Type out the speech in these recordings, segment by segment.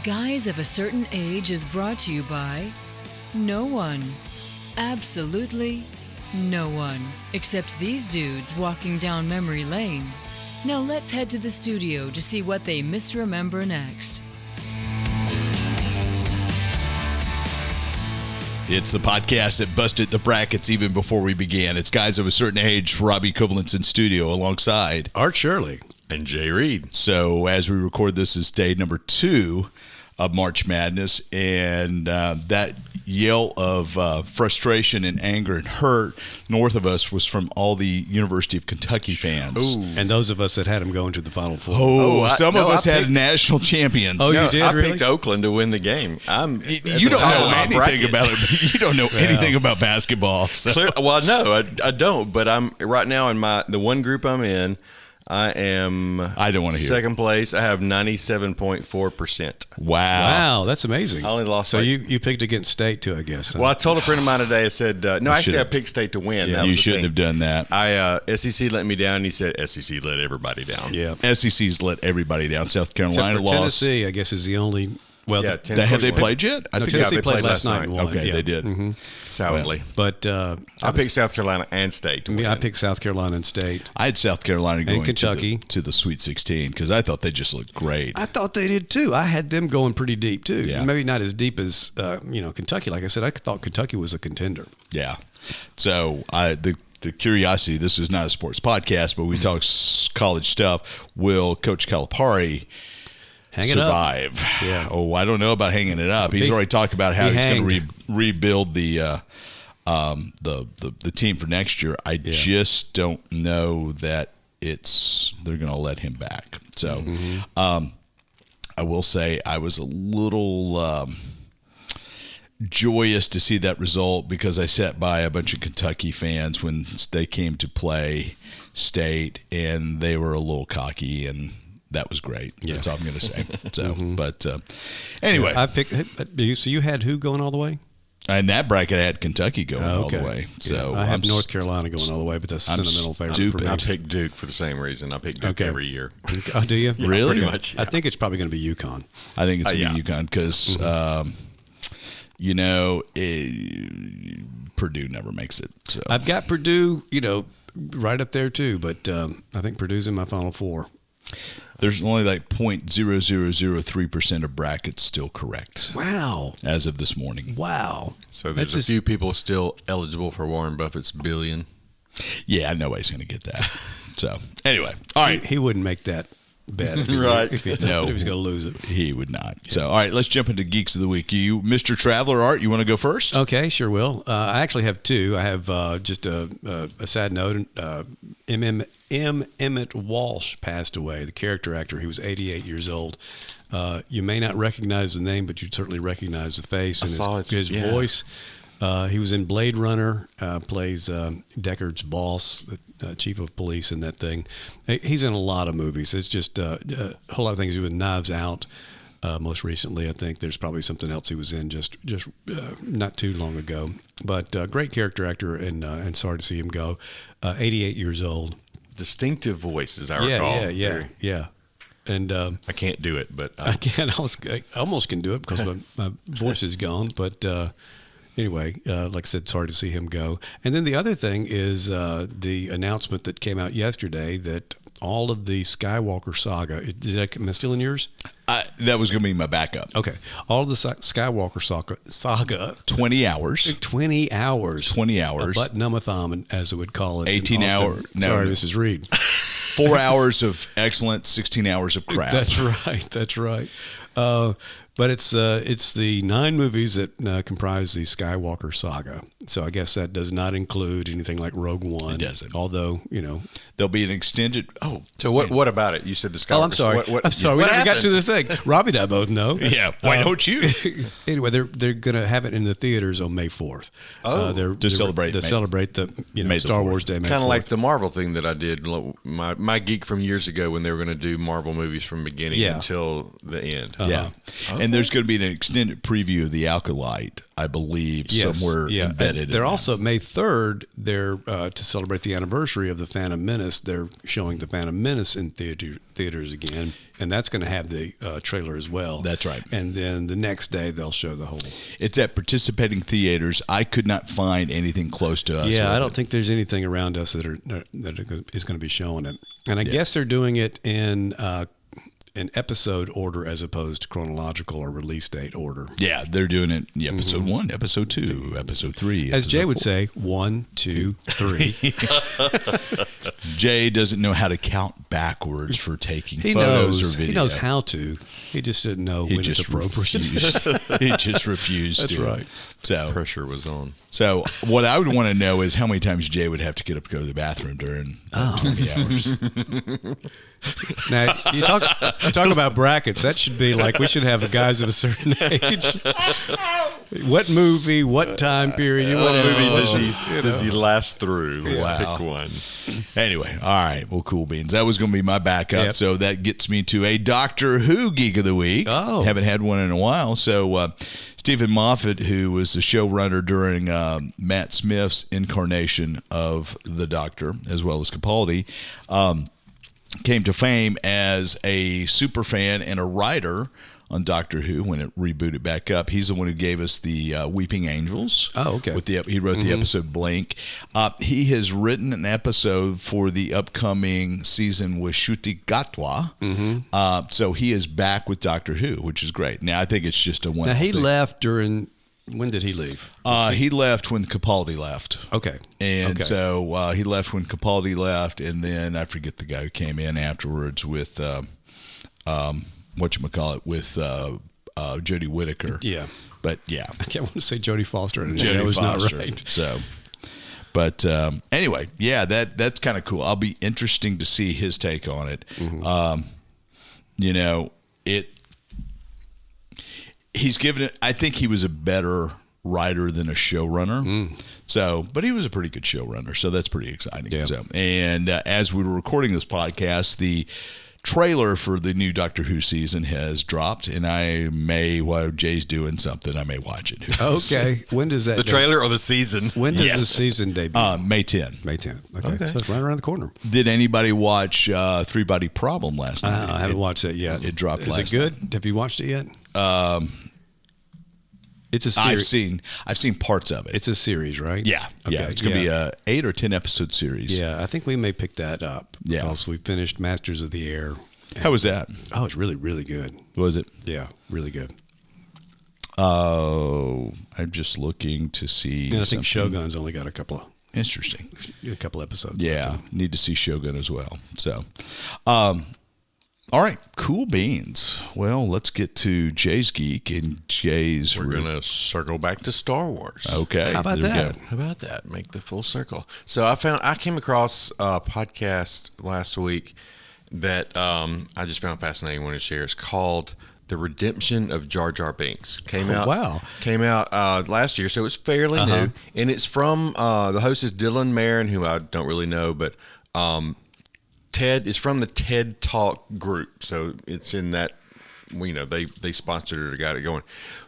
Guys of a Certain Age is brought to you by no one. Absolutely no one. Except these dudes walking down memory lane. Now let's head to the studio to see what they misremember next. It's the podcast that busted the brackets even before we began. It's Guys of a Certain Age, Robbie Kublentz in studio alongside Art Shirley and Jay Reed. So as we record this is day number 2 of March Madness, and that yell of frustration and anger and hurt north of us was from all the University of Kentucky fans. Ooh. And those of us that had them going to the Final Four. Some of us had national champions. Oh, you did? I really? picked Oakland to win the game. You don't know anything about it. You don't know anything about basketball. So. Well, no, I don't. But I'm right now in the one group I'm in. I don't want to hear second place. I have 97.4%. Wow, that's amazing. I only lost. So you picked against State too, I guess. Well, I told a friend of mine today. I said, no, actually, I picked State to win. Yeah, you shouldn't have done that. SEC let me down. And he said SEC let everybody down. Yeah, SEC's let everybody down. South Carolina lost. Tennessee, I guess, is the only. Well, have they played yet? I think Tennessee played last night and won. Okay, yeah. they did. Mm-hmm. Soundly. Well, but I picked South Carolina and State to win. I picked South Carolina and State. I had South Carolina going Kentucky to the Sweet 16 because I thought they just looked great. I thought they did too. I had them going pretty deep too. Yeah. Maybe not as deep as Kentucky. Like I said, I thought Kentucky was a contender. Yeah. So the curiosity, this is not a sports podcast, but we talk college stuff. Will Coach Calipari survive? Yeah. Oh, I don't know about hanging it up. He's already talked about how he's going to rebuild the team for next year. I just don't know that they're going to let him back. So I will say I was a little joyous to see that result because I sat by a bunch of Kentucky fans when they came to play State, and they were a little cocky, and that was great. Yeah. That's all I'm going to say. So, but anyway, I picked. So you had who going all the way? In that bracket, I had Kentucky going all the way. So I have North Carolina going all the way, but that's sentimental favorite for me. I picked Duke for the same reason. I pick Duke every year. Oh, do you? Yeah, really? Pretty much. Yeah. I think it's probably going to be UConn. I think it's going to be UConn because, Purdue never makes it. So I've got Purdue, right up there too, but I think Purdue's in my Final Four. There's only like 0.0003% of brackets still correct. Wow. As of this morning. Wow. So there's a few people still eligible for Warren Buffett's billion. Yeah, nobody's going to get that. So anyway, all right. He wouldn't make that bet. If if he's going to lose it. He would not. Yeah. So all right, let's jump into Geeks of the Week. You, Mr. Traveler Art, you want to go first? Okay, sure will. I actually have two. I have just a sad note. Emmett Walsh passed away, the character actor. He was 88 years old. You may not recognize the name, but you certainly recognize the face and his voice. He was in Blade Runner, plays Deckard's boss, the chief of police in that thing. He's in a lot of movies. It's just a whole lot of things. He was in Knives Out most recently. I think there's probably something else he was in just not too long ago. But great character actor, and sorry to see him go. 88 years old. Distinctive voice, as I recall. Yeah. And I can't do it, but I can. I almost can do it because my voice is gone. But anyway, like I said, sorry to see him go. And then the other thing is the announcement that came out yesterday that all of the Skywalker saga. Am I still in yours? That was going to be my backup. Okay. All of the Skywalker saga. 20 hours. 20 hours. 20 hours. A butt-numb-a-thumb, as it would call it. 18 hours. Sorry, Mrs. Reed. 4 hours of excellence, 16 hours of crap. That's right. But it's the 9 movies that comprise the Skywalker saga. So I guess that does not include anything like Rogue One. It doesn't. Although, there'll be an extended. So what about it? You said the Skywalker. Oh, I'm sorry. I'm sorry. We never got to the thing. Robbie and I both know. Yeah. Why don't you? Anyway, they're going to have it in the theaters on May 4th. To celebrate the May Star Wars Day. Kind of like the Marvel thing that I did. My geek from years ago when they were going to do Marvel movies from beginning until the end. Yeah. Okay. And there's going to be an extended preview of the Acolyte, I believe, somewhere embedded. They're also May 3rd. They're to celebrate the anniversary of the Phantom Menace. They're showing the Phantom Menace in theaters again, and that's going to have the trailer as well. That's right. And then the next day they'll show the whole. It's at participating theaters. I could not find anything close to us. Yeah, I don't think there's anything around us that is going to be showing it. And I guess they're doing it in an episode order as opposed to chronological or release date order. Yeah, they're doing it in episode 1, episode 2, episode 3. As Jay would say, 1, 2, 3. Jay doesn't know how to count backwards for taking photos or video. He knows how to. He just didn't know when it's appropriate. He just refused That's to. Right. So pressure was on. So what I would want to know is how many times Jay would have to get up to go to the bathroom during 20 hours. Now, you talk about brackets. That should be like we should have guys of a certain age. What movie, what time period? What movie does he last through? Wow. Pick one. Anyway, all right. Well, cool beans. That was going to be my backup. Yep. So that gets me to a Doctor Who Geek of the Week. Oh. Haven't had one in a while. So Stephen Moffat, who was the showrunner during Matt Smith's incarnation of the Doctor, as well as Capaldi, came to fame as a super fan and a writer on Doctor Who when it rebooted back up. He's the one who gave us the Weeping Angels. Oh, okay. He wrote the episode Blink. He has written an episode for the upcoming season with Ncuti Gatwa. So he is back with Doctor Who, which is great. Now, I think it's just a one. Now, he left during. When did he leave? He left when Capaldi left. Okay. And so he left when Capaldi left, and then I forget the guy who came in afterwards with whatchamacallit, with Jodie Whittaker. Yeah. But yeah. I can't want to say Jodie Foster. Jodie Foster. Not right. So, but anyway, yeah, that's kind of cool. I'll be interesting to see his take on it. He's given it. I think he was a better writer than a showrunner. So, but he was a pretty good showrunner. So that's pretty exciting. Yeah. So, and as we were recording this podcast, the trailer for the new Doctor Who season has dropped, and I may, while Jay's doing something, I may watch it. Okay. When does that? The trailer or the season? When does the season debut? May 10. May 10th. Okay. So it's right around the corner. Did anybody watch Three Body Problem last night? I haven't watched that yet. It dropped last night. Is it good? Have you watched it yet? It's a series. I've seen parts of it. It's a series, right? Yeah. Okay. Yeah. It's going to be a 8 or 10 episode series. Yeah, I think we may pick that up. Yeah. Because we finished Masters of the Air. How was that? Oh, it's really, really good. Was it? Yeah, really good. Oh, I'm just looking to see. And I think Shogun's only got a couple episodes. Yeah, need to see Shogun as well. So, all right, cool beans. Well, let's get to Jay's Geek and Jay's. We're going to circle back to Star Wars. Okay. How about that? How about that? Make the full circle. So I came across a podcast last week that I just found fascinating. Wanted to share. It's called "The Redemption of Jar Jar Binks." Came out last year, so it's fairly new, and it's from the host is Dylan Marin, who I don't really know, but Ted is from the TED Talk group, so it's in that. They sponsored it or got it going,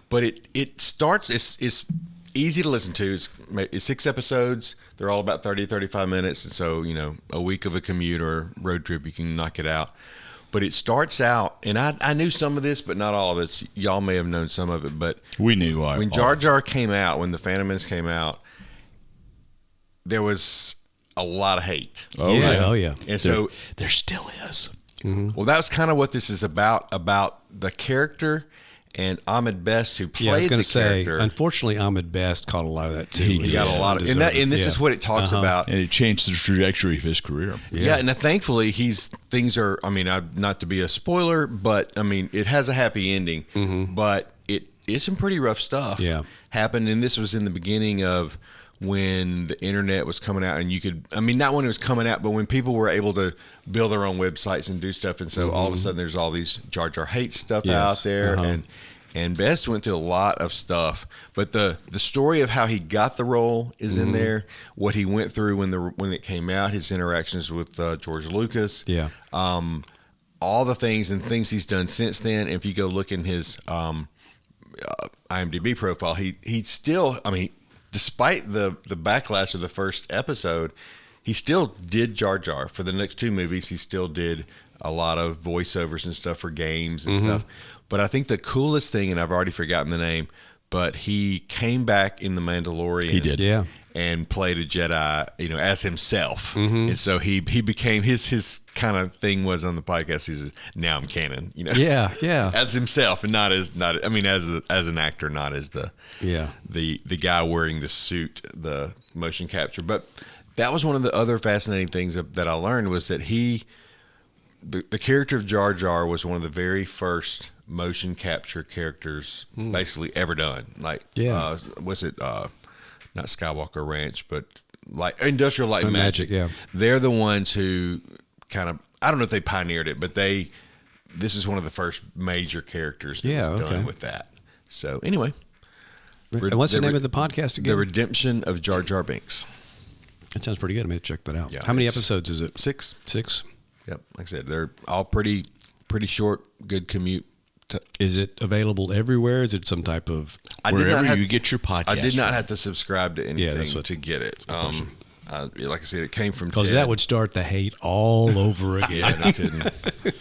but it starts. It's easy to listen to. It's 6 episodes. They're all about 30, 35 minutes. And so, a week of a commute or road trip, you can knock it out. But it starts out, and I knew some of this, but not all of it. Y'all may have known some of it, but we knew. When Jar Jar came out, when the Phantom Menace came out, there was a lot of hate. Oh, yeah. Oh, yeah. And so there still is. Well, that was kind of what this is about the character and Ahmed Best, who played the character. Unfortunately, Ahmed Best caught a lot of that too. He got a lot of, and this is what it talks about. And it changed the trajectory of his career. Yeah, and thankfully, things are. I mean, not to be a spoiler, but I mean, it has a happy ending. But it's some pretty rough stuff. Happened, and this was in the beginning of when the internet was coming out, and you could. I mean, not when it was coming out, but when people were able to build their own websites and do stuff, and so all of a sudden, there's all these Jar Jar hate stuff out there, and Best went through a lot of stuff. But the story of how he got the role is in there. What he went through when it came out, his interactions with George Lucas, all the things he's done since then. If you go look in his IMDb profile, he still. I mean, despite the backlash of the first episode, he still did Jar Jar for the next 2 movies. He still did a lot of voiceovers and stuff for games and stuff. But I think the coolest thing, and I've already forgotten the name, but he came back in The Mandalorian. He did, yeah, and played a Jedi, as himself. And so he became his kind of thing was on the podcast. He says, "Now I'm canon," yeah, as himself, and not as an actor, not as the guy wearing the suit, the motion capture. But that was one of the other fascinating things that I learned was that the character of Jar Jar was one of the very first motion capture characters basically ever done. Like, was it not Skywalker Ranch, but like Industrial Light and Magic? Yeah, they're the ones who kind of, I don't know if they pioneered it, but this is one of the first major characters that was done with that. So anyway, and what's the name of the podcast again? The Redemption of Jar Jar Binks. That sounds pretty good. I'm going to check that out. Yeah, how many episodes is it? 6. 6. Yep, like I said, they're all pretty short, good commute. Is it available everywhere? Is it some type of wherever you get your podcast? I did not have to subscribe to anything to get it. Like I said, it came from because that would start the hate all over again. Yeah, no kidding.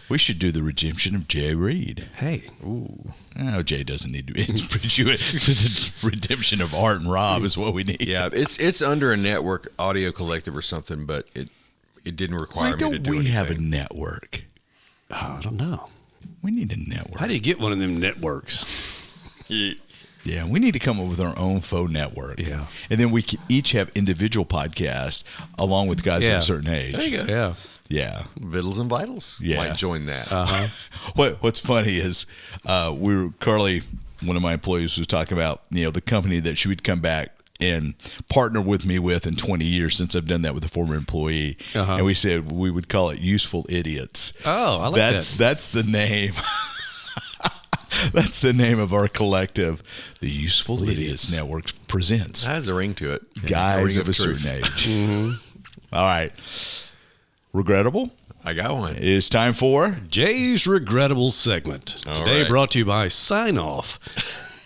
We should do the redemption of Jay Reed. Hey, No, Jay doesn't need to be. The redemption of Art and Rob is what we need. Yeah, it's under a network, Audio Collective or something, but it didn't require me to do anything. Why don't we have a network? I don't know. We need a network. How do you get one of them networks? Yeah, we need to come up with our own faux network. Yeah. And then we can each have individual podcasts along with guys of a certain age. There you go. Yeah. Yeah. Vittles and Vitals might join that. What's funny is Carly, one of my employees, was talking about the company that she would come back and partner with me with in 20 years since I've done that with a former employee. And we said we would call it Useful Idiots. Oh, I like that. That's the name. That's the name of our collective. The Useful Idiots Network presents. That has a ring to it. Guys of a certain age. All right. Regrettable? I got one. It's time for Jay's Regrettable segment. Today brought to you by Sign Off,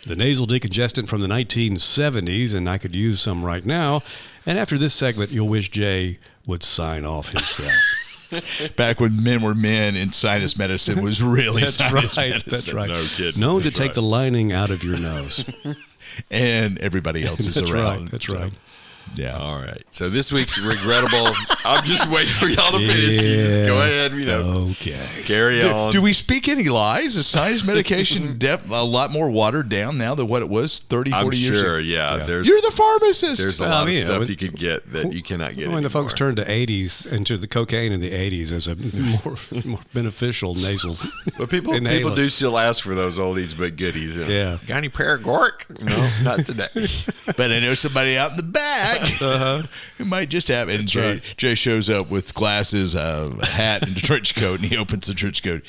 the nasal decongestant from the 1970s, and I could use some right now. And after this segment, you'll wish Jay would sign off himself. Back when men were men and sinus medicine was really sinus medicine. That's right. No kidding. Known to take the lining out of your nose. And everybody else is around. That's right. Yeah. All right. So this week's regrettable. I'm just waiting for y'all to finish. You just go ahead. Okay. Carry on. Do we speak any lies? Is sinus medication a lot more watered down now than what it was 30, 40 years ago? Sure. Yeah. You're the pharmacist. There's a lot of stuff you could get that you cannot get. When the folks turned to 80s and to the cocaine in the 80s as a more beneficial nasal. But people do still ask for those oldies but goodies. Yeah. Got any Paragoric? No, not today. But I know somebody out in the back who might just have it. And Jay shows up with glasses, a hat, and a trench coat, and he opens the trench coat.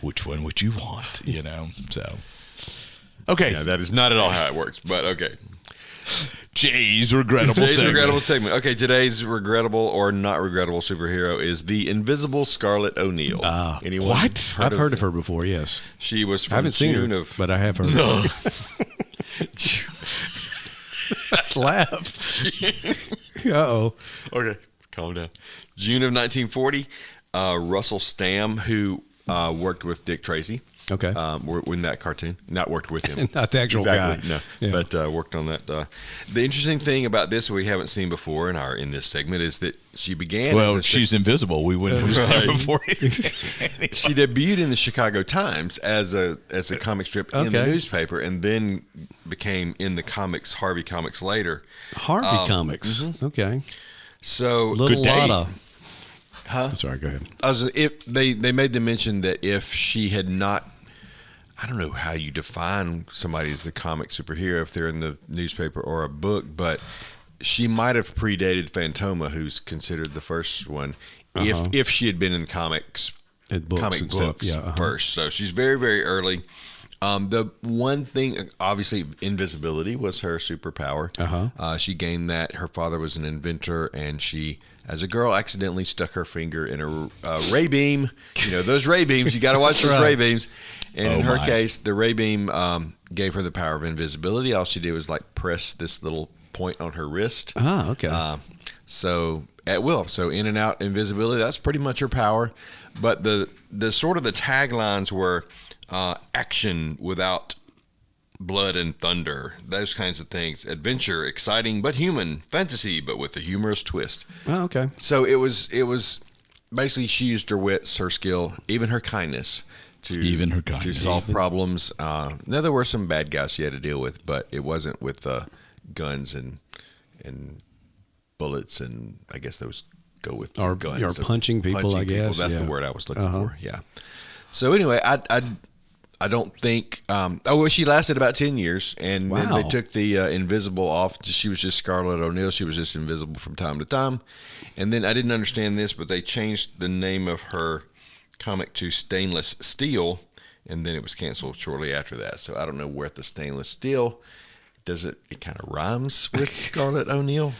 Which one would you want? So. Okay. Yeah, that is not at all how it works, but okay. Jay's regrettable segment. Okay, today's regrettable or not regrettable superhero is the Invisible Scarlet O'Neil. Anyone? What? I've heard of her before, yes. She was from I haven't seen her, but I have heard of her. Laughed. Uh-oh. Okay, calm down. June of 1940, Russell Stamm, who worked with Dick Tracy. Okay. In that cartoon. Not worked with him. Not the actual guy. No. Yeah. But worked on that. The interesting thing about this we haven't seen before in this segment is that she began she's invisible. We wouldn't have seen her before. She debuted in the Chicago Times as a comic strip in the newspaper and then became in the comics, Harvey Comics later. Harvey Comics. Mm-hmm. Okay. So Little Lotta. Huh? Sorry, go ahead. They made the mention that if she had not, I don't know how you define somebody as the comic superhero if they're in the newspaper or a book, but she might have predated Phantoma, who's considered the first one, if she had been in comic books first. So she's very, very early. The one thing, obviously, invisibility was her superpower. She gained that. Her father was an inventor, and she, as a girl, accidentally stuck her finger in a ray beam. Those ray beams, you got to watch those ray beams. And in her case, the ray beam gave her the power of invisibility. All she did was press this little point on her wrist. Ah, okay. So at will. So in and out invisibility, that's pretty much her power. But the sort of the taglines were action without blood and thunder, those kinds of things. Adventure, exciting but human. Fantasy, but with a humorous twist. Oh, okay. So it was basically she used her wits, her skill, even her kindness to solve problems. Now there were some bad guys she had to deal with, but it wasn't with guns and bullets, and I guess those go with guns. Or punching people, I guess. That's the word I was looking for. Yeah. So anyway, I don't think. She lasted about 10 years, and then they took the invisible off. She was just Scarlett O'Neal. She was just invisible from time to time. And then I didn't understand this, but they changed the name of her comic to Stainless Steel, and then it was canceled shortly after that. So I don't know where the Stainless Steel does it. It kind of rhymes with Scarlett O'Neal,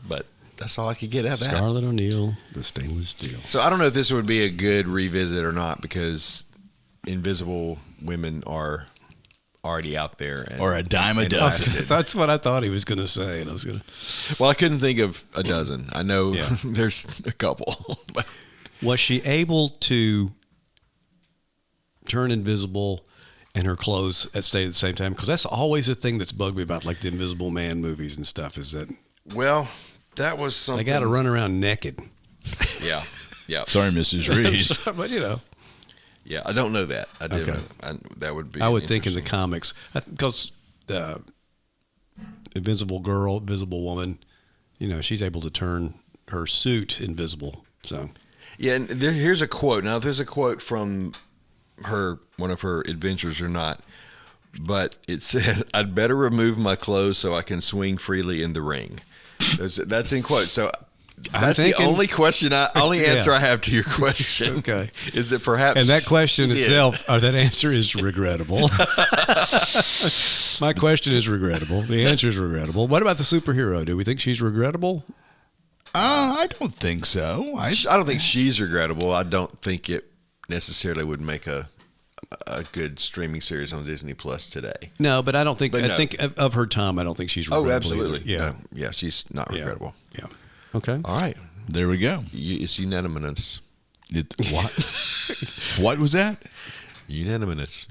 but that's all I could get out of that. Scarlett O'Neal, the Stainless Steel. So I don't know if this would be a good revisit or not, because invisible women are already out there, or a dime a dozen. That's what I thought he was going to say, and I was going to. Well, I couldn't think of a dozen. I know there's a couple. Was she able to turn invisible and her clothes stay at the same time? Because that's always a thing that's bugged me about, like the Invisible Man movies and stuff. Is that that was something they got to run around naked? Yeah. Sorry, Mrs. Reed. But you know. Yeah, I don't know that. I do. Okay. That would be. I would think in the comics, because the Invisible Girl, Invisible Woman, she's able to turn her suit invisible. So. Yeah, and here's a quote. Now, there's a quote from one of her adventures or not, but it says, "I'd better remove my clothes so I can swing freely in the ring." That's in quote. So. That's the only answer I have to your question. Okay. Is it perhaps? And that question itself, that answer is regrettable. My question is regrettable. The answer is regrettable. What about the superhero? Do we think she's regrettable? I don't think so. I don't think she's regrettable. I don't think it necessarily would make a good streaming series on Disney Plus today. No, but I don't think. I think of her time. I don't think she's regrettable. Oh, absolutely. Either. Yeah, she's not regrettable. Yeah. Okay. All right. There we go. It's unanimous. What? What was that? Unanimous.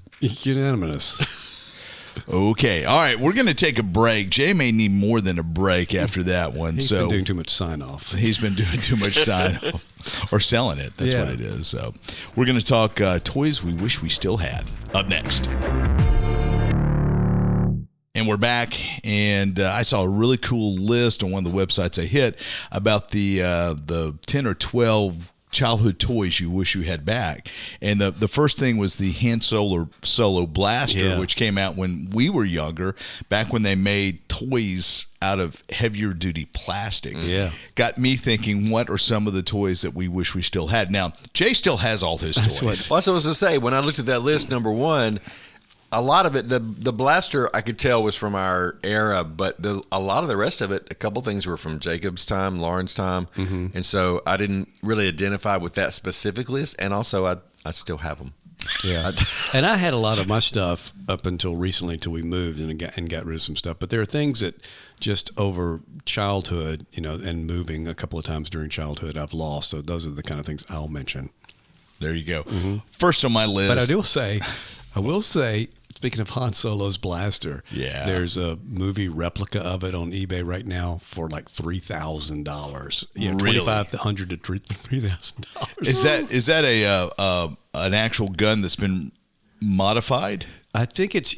Okay. All right. We're going to take a break. Jay may need more than a break after that one. He's been doing too much sign-off. He's been doing too much sign-off. Or selling it. That's what it is. So we're going to talk toys we wish we still had. Up next. And we're back, and I saw a really cool list on one of the websites I hit about the 10 or 12 childhood toys you wish you had back. And the first thing was the Han Solo blaster, which came out when we were younger, back when they made toys out of heavier duty plastic. Yeah. Got me thinking, what are some of the toys that we wish we still had? Now, Jay still has all his toys. That's what I was going to say. When I looked at that list, number one, a lot of it, the blaster, I could tell was from our era, but a lot of the rest of it, a couple things were from Jacob's time, Lauren's time, and so I didn't really identify with that specific list, and also I still have them. Yeah, and I had a lot of my stuff up until recently, until we moved and got rid of some stuff. But there are things that just over childhood, and moving a couple of times during childhood, I've lost. So those are the kind of things I'll mention. There you go. Mm-hmm. First on my list. But I will say, speaking of Han Solo's blaster, there's a movie replica of it on eBay right now for like $3,000. Yeah, really? $2,500 to $3,000. Is that an actual gun that's been modified? I think it's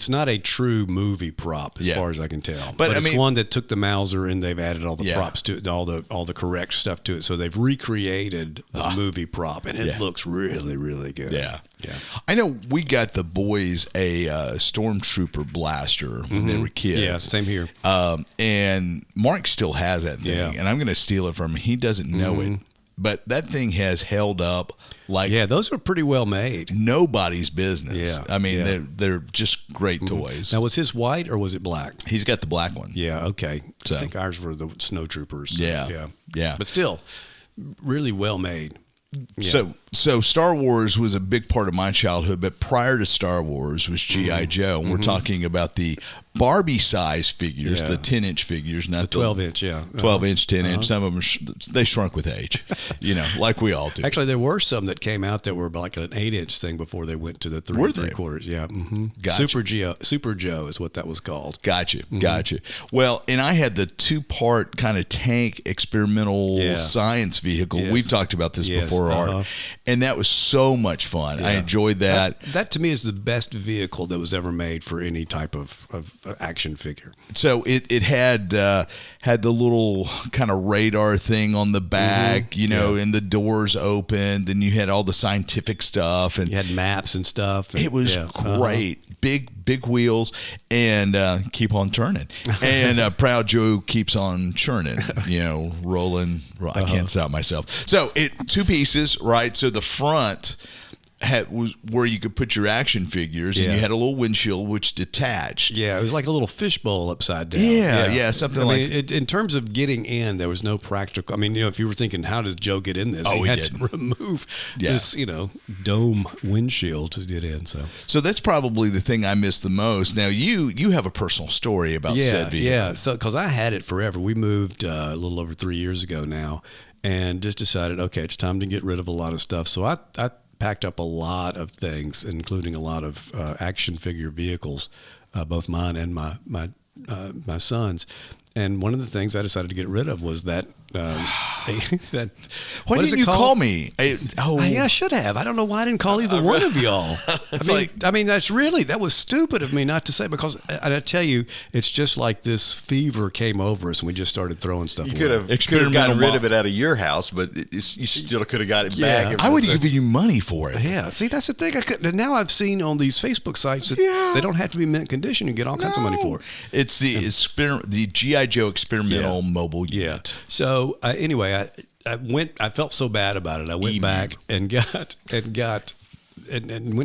not a true movie prop as far as I can tell. But it's one that took the Mauser and they've added all the props to it, all the correct stuff to it. So they've recreated the movie prop, and it looks really, really good. Yeah. I know we got the boys a Stormtrooper blaster when they were kids. Yeah, same here. And Mark still has that thing, and I'm going to steal it from him. He doesn't know it. But that thing has held up like those are pretty well made. Nobody's business. Yeah, I mean they're just great toys. Now, was his white or was it black? He's got the black one. Yeah, okay. So, I think ours were the Snow Troopers. So, yeah. But still, really well made. Yeah. So Star Wars was a big part of my childhood, but prior to Star Wars was G.I. Joe. And we're talking about the Barbie size figures, the 10-inch figures, not the 12-inch, 12-inch, 10-inch. Some of them they shrunk with age, like we all do. Actually, there were some that came out that were like an 8-inch thing before they went to the 3 3/4. Yeah, gotcha. Super Joe is what that was called. Gotcha. Well, and I had the 2-part kind of tank experimental science vehicle. Yes. We've talked about this before, Art, and that was so much fun. I enjoyed that. That to me is the best vehicle that was ever made for any type of action figure. So it had the little kind of radar thing on the back, and the doors opened, and you had all the scientific stuff, and you had maps and stuff. And, it was great. Big wheels, and keep on turning. And Proud Joe keeps on churning, rolling. I can't stop myself. So 2 pieces, right? So the front was where you could put your action figures, and you had a little windshield which detached. Yeah, it was like a little fishbowl upside down. Yeah, something like. In terms of getting in, there was no practical. I mean, if you were thinking, how does Joe get in this? He had to remove this, dome windshield to get in. So that's probably the thing I miss the most. Now you have a personal story about said vehicle. Yeah. So because I had it forever, we moved a little over 3 years ago now, and just decided, okay, it's time to get rid of a lot of stuff. So I packed up a lot of things, including a lot of action figure vehicles, both mine and my son's. And one of the things I decided to get rid of was that. Why didn't you call me? I should have. I don't know why I didn't call either one of y'all. That was stupid of me not to say, because I tell you, it's just like this fever came over us and we just started throwing stuff away. You could have gotten rid of it out of your house, but you still could have got it back. I would have given you money for it. Yeah, see, that's the thing. Now I've seen on these Facebook sites that they don't have to be mint condition. You get all kinds of money for it. It's the G.I. Joe experimental mobile unit. Yeah. So anyway, I felt so bad about it. I went back and went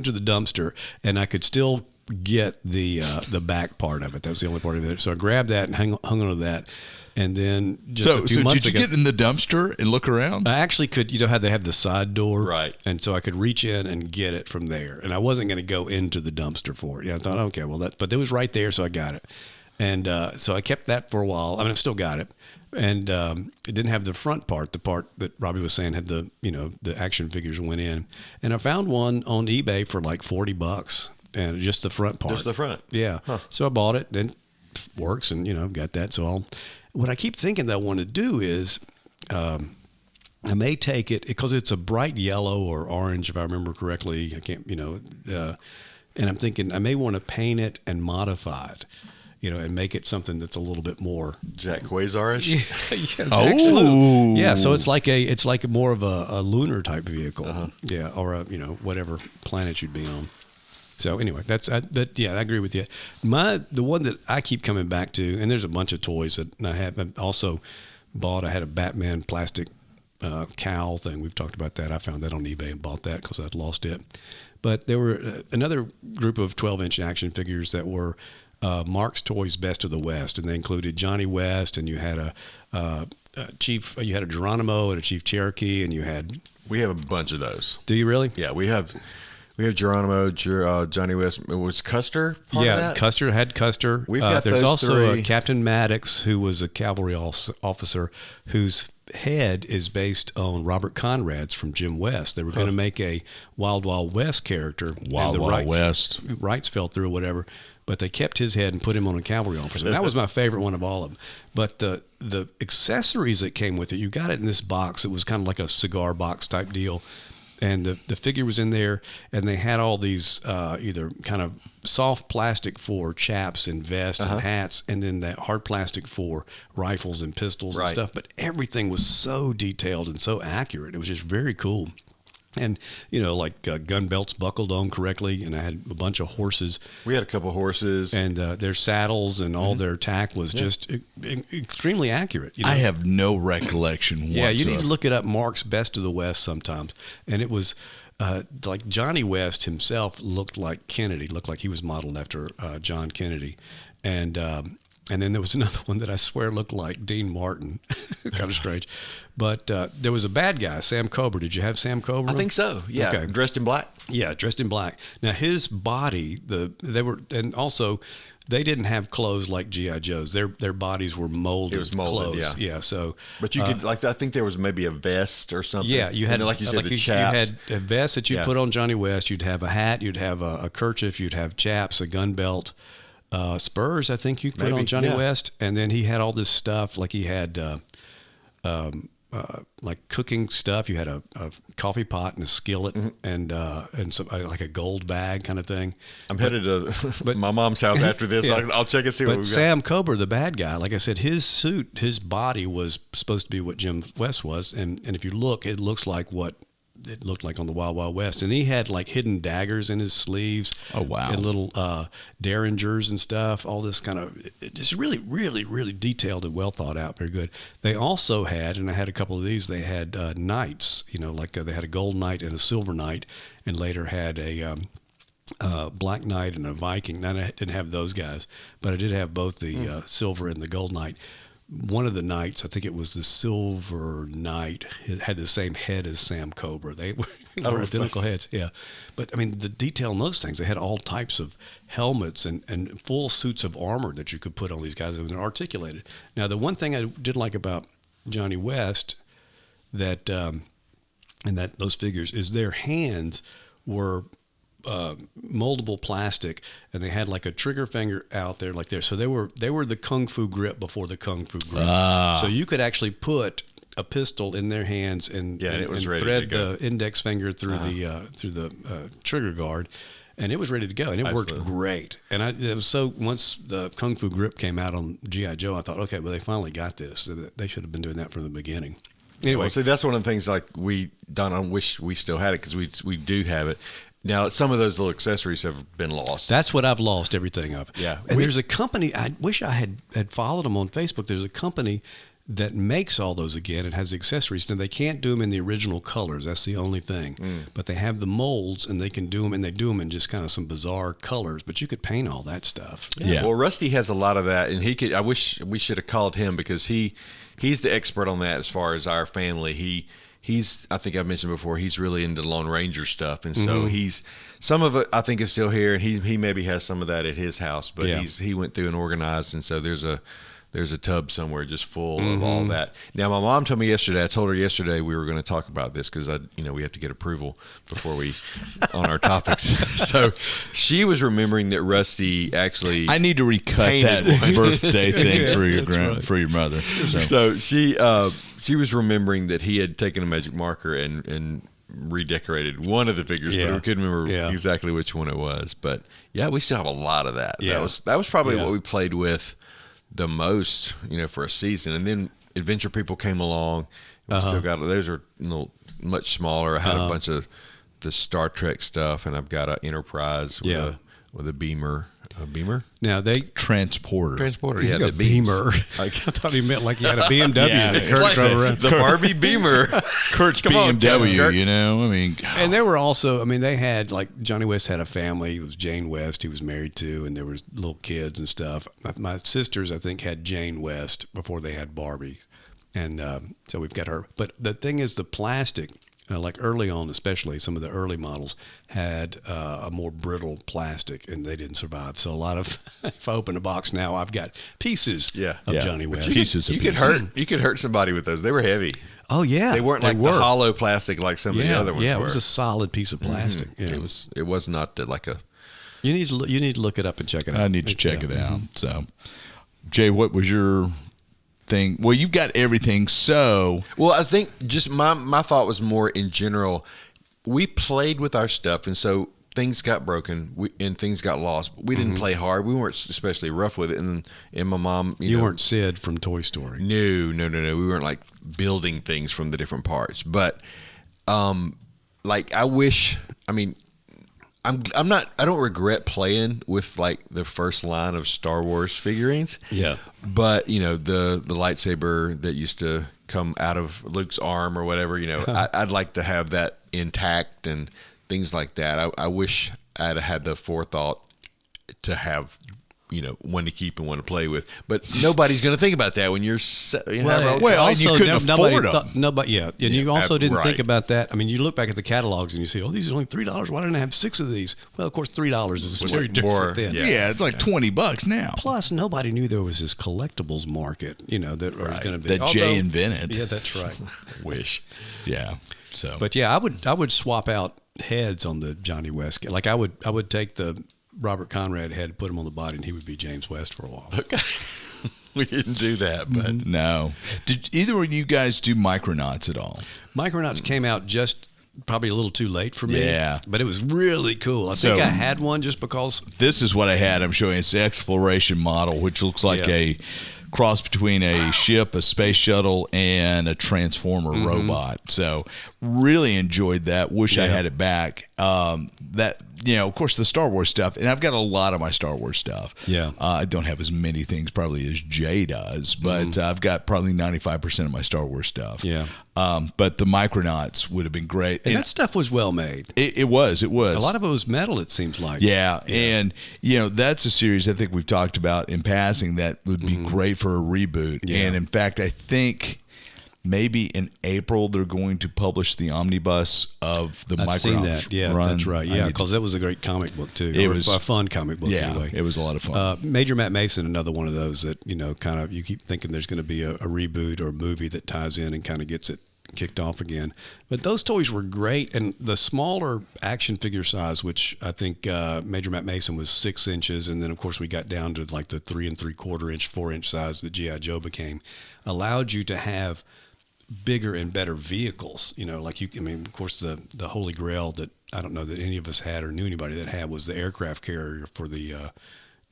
to the dumpster, and I could still get the back part of it. That was the only part of it. So I grabbed that and hung onto that. And then did you get in the dumpster and look around? I actually could. You know how they have the side door, right? And so I could reach in and get it from there. And I wasn't going to go into the dumpster for it. I thought, okay, well, but it was right there, so I got it. And so I kept that for a while. I mean, I've still got it. And it didn't have the front part, the part that Robbie was saying had the action figures went in. And I found one on eBay for like $40, and just the front part. Just the front. Yeah. Huh. So I bought it, and it works, and got that. So what I keep thinking that I want to do is I may take it, because it's a bright yellow or orange, if I remember correctly. I can't, and I'm thinking I may want to paint it and modify it. And make it something that's a little bit more Jack Quasar-ish. Yeah, so it's like more of a lunar type vehicle, or a whatever planet you'd be on. So anyway, I agree with you. The one that I keep coming back to, and there's a bunch of toys that I have also bought. I had a Batman plastic cowl thing. We've talked about that. I found that on eBay and bought that because I'd lost it. But there were another group of 12-inch action figures that were Mark's Toys Best of the West, and they included Johnny West, and you had a Chief, you had a Geronimo and a Chief Cherokee, and you had. We have a bunch of those. Do you really? Yeah, we have Geronimo, Johnny West. Was Custer part of that? Custer had Custer. We've got there's those also three. Captain Maddox, who was a cavalry officer, whose head is based on Robert Conrad's from Jim West. They were going to make a Wild Wild West character. Wild West. Rights fell through or whatever. But they kept his head and put him on a cavalry officer. That was my favorite one of all of them. But the accessories that came with it, you got it in this box. It was kind of like a cigar box type deal. And the figure was in there, and they had all these either kind of soft plastic for chaps and vests and hats, and then that hard plastic for rifles and pistols and stuff. But everything was so detailed and so accurate. It was just very cool. And, gun belts buckled on correctly, and I had a bunch of horses. We had a couple of horses. And their saddles and all their tack was just extremely accurate. I have no recollection whatsoever. Yeah, you need to look it up, Mark's Best of the West sometimes. And it was like Johnny West himself looked like Kennedy, looked like he was modeled after John Kennedy. And And then there was another one that I swear looked like Dean Martin. Kind of strange. But there was a bad guy, Sam Cobra. Did you have Sam Cobra? I think so. Yeah. Okay. Dressed in black? Yeah, dressed in black. Now, his body, and also they didn't have clothes like G.I. Joe's. Their bodies were molded. It was molded, clothes. yeah. So, but you could, I think there was maybe a vest or something. Yeah, you had, like you said, the you chaps. had a vest that you put on Johnny West. You'd have a hat. You'd have a kerchief. You'd have chaps, a gun belt. Spurs, I think you could put on Johnny West, and then he had all this stuff. Like he had like cooking stuff. You had a coffee pot and a skillet, and some like a gold bag kind of thing. I'm headed to my mom's house after this. Yeah. I'll check and see what we got. But Sam Cobra, the bad guy, like I said, his suit, his body was supposed to be what Jim West was, and if you look, it looks like what it looked like on the Wild Wild West. And he had like hidden daggers in his sleeves. Oh, wow. And little derringers and stuff, all this kind of, just really, really, really detailed and well thought out, very good. They also had, and I had a couple of these, they had knights, like they had a gold knight and a silver knight, and later had a black knight and a Viking. Now, I didn't have those guys, but I did have both the silver and the gold knight. One of the knights, I think it was the Silver Knight, had the same head as Sam Cobra. They were identical heads, yeah. But, I mean, the detail in those things, they had all types of helmets and full suits of armor that you could put on these guys that were articulated. Now, the one thing I did like about Johnny West that those figures is their hands were moldable plastic, and they had like a trigger finger out there like there. So they were the Kung Fu grip before the Kung Fu grip. So you could actually put a pistol in their hands and thread the index finger through the trigger guard, and it was ready to go, and it worked great. And it was so, once the Kung Fu grip came out on G.I. Joe, I thought, okay, well, they finally got this. They should have been doing that from the beginning. Anyway, well, see, that's one of the things like I wish we still had it, because we do have it. Now, some of those little accessories have been lost. That's what I've lost everything of. Yeah. And there's a company, I wish I had followed them on Facebook. There's a company that makes all those again and has accessories. Now, they can't do them in the original colors. That's the only thing. But they have the molds, and they can do them, and they do them in just kind of some bizarre colors. But you could paint all that stuff. Yeah. Well, Rusty has a lot of that, and he could. I wish we should have called him, because he's the expert on that as far as our family. He's, I think I've mentioned before, he's really into Lone Ranger stuff, and so some of it I think is still here, and he maybe has some of that at his house, but he went through and organized, and so there's a tub somewhere just full of all that. Now, my mom told me yesterday. I told her yesterday we were going to talk about this, because we have to get approval before we on our topics. So she was remembering that Rusty actually. I need to recut that birthday thing for your mother. So she was remembering that he had taken a magic marker and redecorated one of the figures, but we couldn't remember exactly which one it was. But yeah, we still have a lot of that. Yeah. That was probably what we played with the most, for a season. And then Adventure People came along. We still got those are much smaller. I had a bunch of the Star Trek stuff, and I've got an Enterprise with a beamer. A beamer? Now transporter. Yeah, the beamer. I thought he meant like he had a BMW. The Barbie beamer. Kurt's BMW. Kurt. I mean, God. And there were also, they had, like, Johnny West had a family. It was Jane West he was married to, and there was little kids and stuff. My sisters, I think, had Jane West before they had Barbie, and so we've got her. But the thing is, the plastic. Like early on, especially some of the early models had a more brittle plastic, and they didn't survive. So a lot of, if I open a box now, I've got pieces of Johnny West. You could hurt somebody with those. They were heavy. Oh yeah, they weren't like the hollow plastic like some of the other ones. Yeah, were. It was a solid piece of plastic. Yeah. It was not like a. You need to look it up and check it out. I need to check it out. So, Jay, what was your thing? Well, you've got everything. So, I think just my thought was more in general. We played with our stuff, and so things got broken and things got lost. We didn't play hard. We weren't especially rough with it. And my mom, you weren't Sid from Toy Story. No. We weren't like building things from the different parts. But I wish. I'm not. I don't regret playing with like the first line of Star Wars figurines. Yeah. But the lightsaber that used to come out of Luke's arm or whatever. I'd like to have that intact and things like that. I wish I'd had the forethought to have one to keep and one to play with. But nobody's going to think about that when you're. Also, you couldn't afford them. Nobody, and you also didn't think about that. I mean, you look back at the catalogs and you say, "Oh, these are only $3. Why didn't I have 6 of these?" Well, of course, $3 is very different then. Yeah, it's like $20 now. Plus, nobody knew there was this collectibles market, that was going to be that Jay invented. Yeah, that's right. Wish. Yeah. So, but yeah, I would swap out heads on the Johnny West. Like I would take the Robert Conrad head, put him on the body, and he would be James West for a while. Okay. We didn't do that, but no. Did either of you guys do Micronauts at all? Micronauts came out just probably a little too late for me. Yeah. But it was really cool. I think I had one just because. This is what I had. I'm showing you. It's the exploration model, which looks like a cross between a ship, a space shuttle, and a transformer robot. So really enjoyed that. Wish I had it back. Of course, the Star Wars stuff, and I've got a lot of my Star Wars stuff. Yeah. I don't have as many things probably as Jay does, but I've got probably 95% of my Star Wars stuff. Yeah. But the Micronauts would have been great. And that stuff was well made. It was. A lot of it was metal, it seems like. Yeah. And, that's a series I think we've talked about in passing that would be great for a reboot. Yeah. And, in fact, I think maybe in April they're going to publish the omnibus of the Micronauts. I've seen that. Yeah, that's right. Yeah, because that was a great comic book, too. It was a fun comic book, anyway. It was a lot of fun. Major Matt Mason, another one of those that, kind of you keep thinking there's going to be a reboot or a movie that ties in and kind of gets it kicked off again. But those toys were great, and the smaller action figure size, which I think Major Matt Mason was 6 inches, and then of course we got down to like the 3 3/4 inch, 4 inch size that G.I. Joe became, allowed you to have bigger and better vehicles. Of course the Holy Grail that I don't know that any of us had or knew anybody that had was the aircraft carrier for the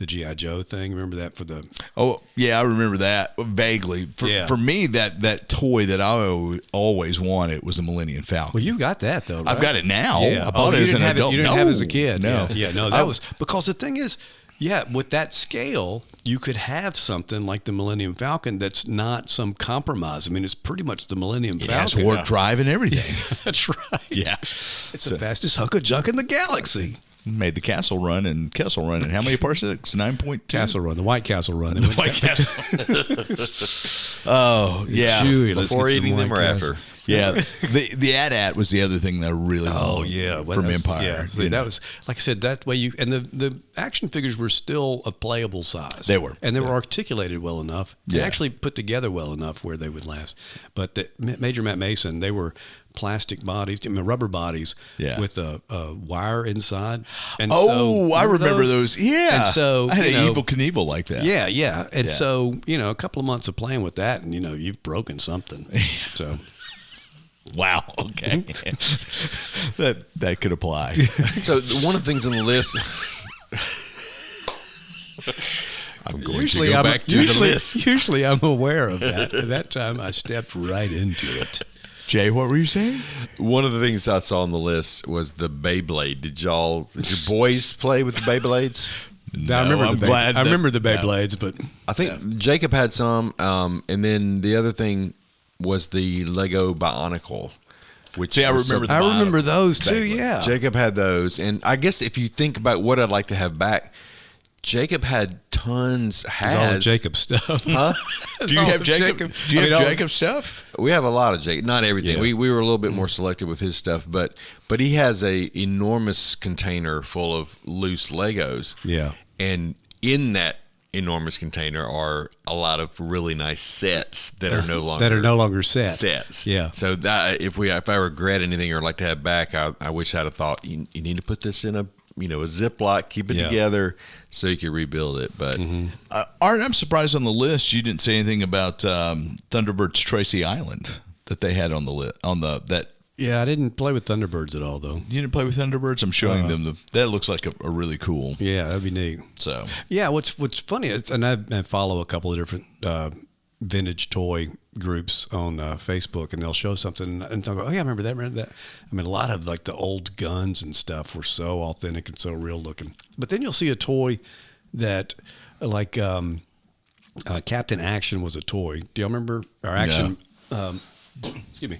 G.I. Joe thing. Remember that for the... Oh, yeah, I remember that vaguely. For me, that toy that I always wanted was a Millennium Falcon. Well, you got that, though, right? I've got it now. Yeah. I bought it as an adult. You didn't have it as a kid. No. Yeah, no, that was... Because the thing is, with that scale, you could have something like the Millennium Falcon that's not some compromise. I mean, it's pretty much the Millennium Falcon. It has warp drive and everything. That's right. Yeah. It's the fastest hunk of junk in the galaxy. Made the Castle Run and Kessel Run. And how many parsecs? 9.2? Castle Run, the White Castle Run. The White Castle. Oh, yeah. Chewy. Before eating them or after? Yeah. The AT-AT was the other thing that I really loved from Empire. Yeah. See, that was, like I said, that way you... And the action figures were still a playable size. They were. And they were articulated well enough. They actually put together well enough where they would last. But the Major Matt Mason, they were... plastic bodies, rubber bodies with a wire inside. And I remember those. Yeah. And so I had an Evel Knievel like that. Yeah, yeah. And so, a couple of months of playing with that and, you've broken something. So. Wow. Okay. that could apply. So one of the things on the list... I'm going to go back to the list. Usually I'm aware of that. At that time, I stepped right into it. Jay, what were you saying? One of the things I saw on the list was the Beyblade. Did your boys play with the Beyblades? No, I remember the Beyblades, but I think Jacob had some, and then the other thing was the Lego Bionicle. Which I remember those too. Beyblade. Yeah, Jacob had those, and I guess if you think about what I'd like to have back, Jacob had tons. All Jacob stuff. Huh? Do you have Jacob? Do you have Jacob stuff? We have a lot of Jacob. Not everything. Yeah. We were a little bit more selective with his stuff, but he has a enormous container full of loose Legos. Yeah. And in that enormous container are a lot of really nice sets that are no longer sets. Yeah. So if I regret anything or like to have back, I wish I'd have thought you need to put this in a Ziploc, keep it together so you can rebuild it. But Art, I'm surprised on the list you didn't say anything about Thunderbird's Tracy Island that they had on the list Yeah, I didn't play with Thunderbirds at all, though. You didn't play with Thunderbirds? I'm showing them that looks like a really cool. Yeah, that'd be neat. So yeah, what's funny is, and I follow a couple of different vintage toy groups on Facebook, and they'll show something and talk about, oh yeah, I remember that. I mean, a lot of like the old guns and stuff were so authentic and so real looking. But then you'll see a toy that like Captain Action was a toy. Do y'all remember our Action? No. Excuse me.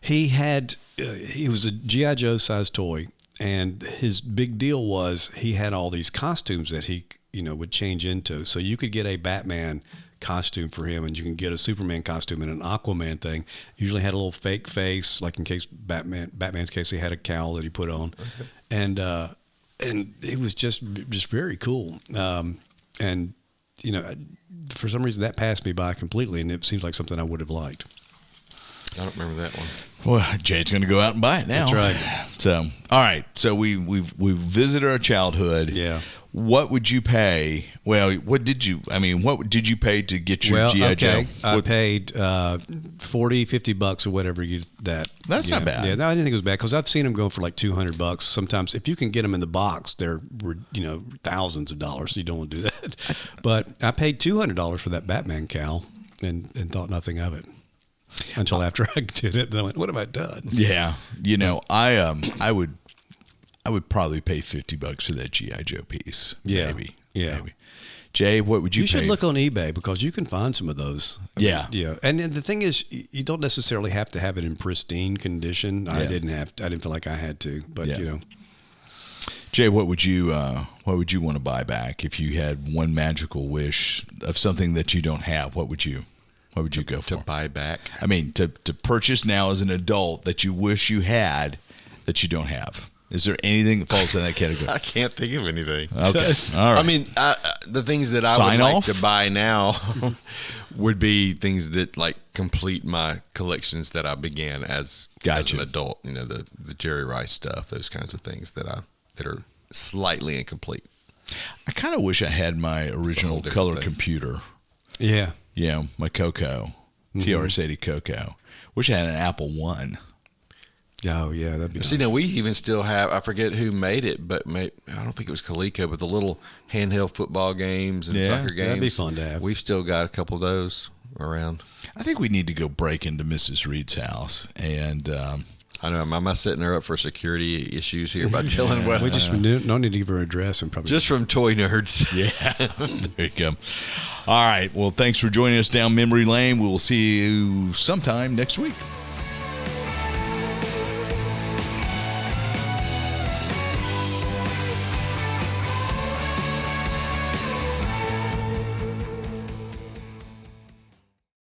He was a G.I. Joe sized toy, And his big deal was he had all these costumes that he, would change into. So you could get a Batman costume for him, and you can get a Superman costume and an Aquaman thing. Usually had a little fake face, like in case Batman's case, he had a cowl that he put on. Okay. And it was just very cool. And for some reason that passed me by completely, and it seems like something I would have liked. I don't remember that one. Well, Jay's going to go out and buy it now. That's right. So, all right. So we visited our childhood. Yeah. What would you pay? Well, what did you pay to get your G.I. Joe? I paid $40-$50 or whatever That's not bad. Yeah, no, I didn't think it was bad because I've seen them go for like $200. Sometimes if you can get them in the box, they're thousands of dollars. So you don't want to do that. But I paid $200 for that Batman cowl and thought nothing of it. Until after I did it, then I went, "What have I done?" Yeah, I would probably pay $50 for that GI Joe piece. Yeah, maybe. Maybe. Jay, what would you pay? You should look on eBay because you can find some of those. Yeah. And the thing is, you don't necessarily have to have it in pristine condition. Yeah. I didn't feel like I had to, but Jay, what would you want to buy back if you had one magical wish of something that you don't have? What would you go for? To buy back? I mean, to purchase now as an adult that you wish you had that you don't have. Is there anything that falls in that category? I can't think of anything. Okay. All right. I mean, the things that I would like to buy now would be things that like complete my collections that I began as an adult. The Jerry Rice stuff, those kinds of things that are slightly incomplete. I kind of wish I had my original color computer. Yeah. Yeah, my Coco, TRS-80 Coco. Wish I had an Apple I. Oh, yeah, that'd be nice. See, now we even still have, I forget who made it, but I don't think it was Coleco, but the little handheld football games and soccer games. That'd be fun to have. We've still got a couple of those around. I think we need to go break into Mrs. Reed's house and... I know. Am I setting her up for security issues here by telling what? We just don't need to give her an address and probably just from Toy Nerds. Yeah, there you go. All right. Well, thanks for joining us down memory lane. We will see you sometime next week.